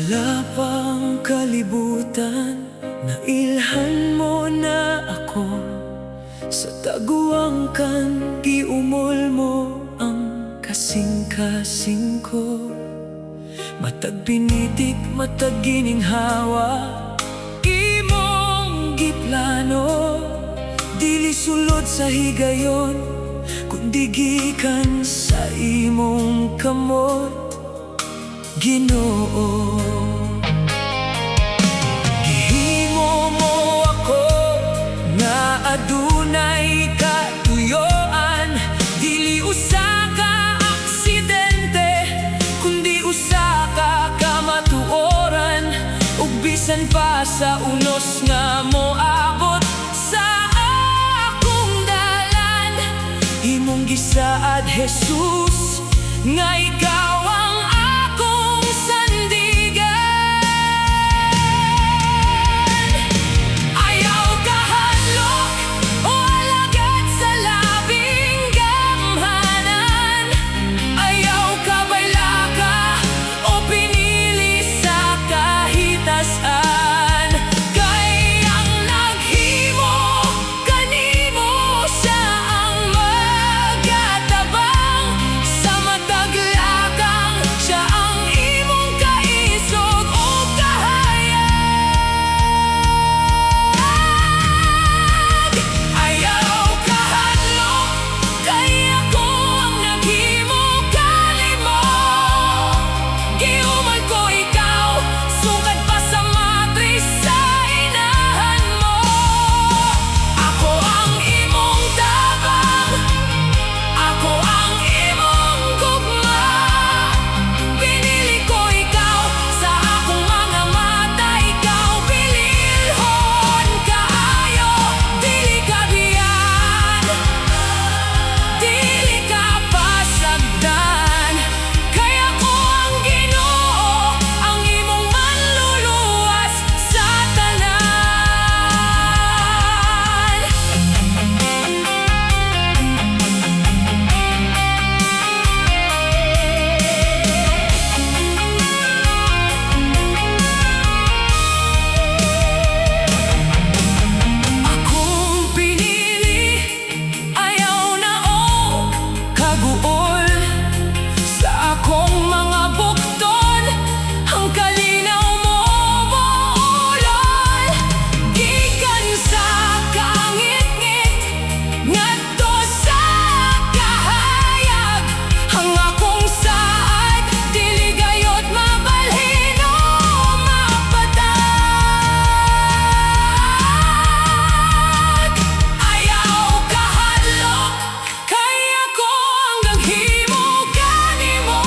Wala pang kalibutan, nailhan mo na ako. Sa taguang kan, giumol mo ang kasing-kasing ko. Matag pinitik, matag gininhawa, imong giplano. Dili sulod sa higayon, kundi gikan sa imong kamot, Ginoo. Gihimo mo ako nga adunay katuyoan, dili usa ka aksidente, kundi usa ka kamatuoran. Ug bisan pa sa unos nga moabot sa akong dalan, imong gisaad Jesus nga ikaw ang akong sandigan. Ayaw kahadlok o alagad sa labing gamhanan, ayaw kabaylaka o pinili sa kahitasan. Kay ang naghimo kanimo siya ang magatabang, sa matag lakang siya ang imong kaisog o kahayag. Ayaw kahadlok, kay ako ang naghimo kanimo. Giumol ko ikaw, sugad pa sa matris sa inahan mo. Ako ang imong tabang, ako ang imong gugma. Pinili ko ikaw, sa akong mga mata ikaw bililhon kaayo. Dili ka biyan, dili ka pasagdan, kay ako ang Ginoo, ang imong manluluwas sa tanan. Akong pinili, ayaw na o kaguol, sa akong mga bukton ang kalinaw mo maulol. Gikan sa kangit-ngit ngadto sa kahayag, ang akong saad dili gayud mabalhin o mapatag. Ayaw kahadlok, kay ako ang naghimo kanimo.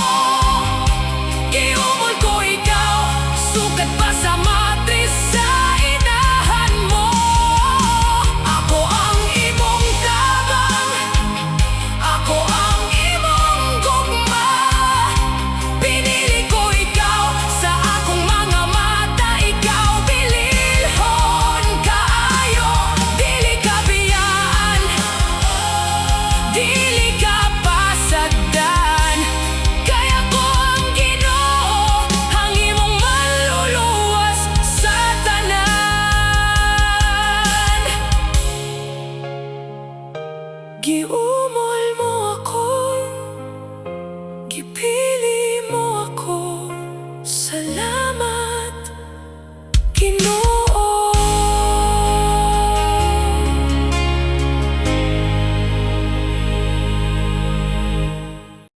Giumol ko ikaw, sugad pa sa matris sa inahan mo. Ako ang imong tabang, ako ang imong gugma. Pinili ko ikaw, sa akong mga mata ikaw bililhon kaayo. Dili ka biyaan, dili ka pasagdan, kay ako ang Ginoo, ang imong manluluwas sa tanan. Giumol mo ako, gipili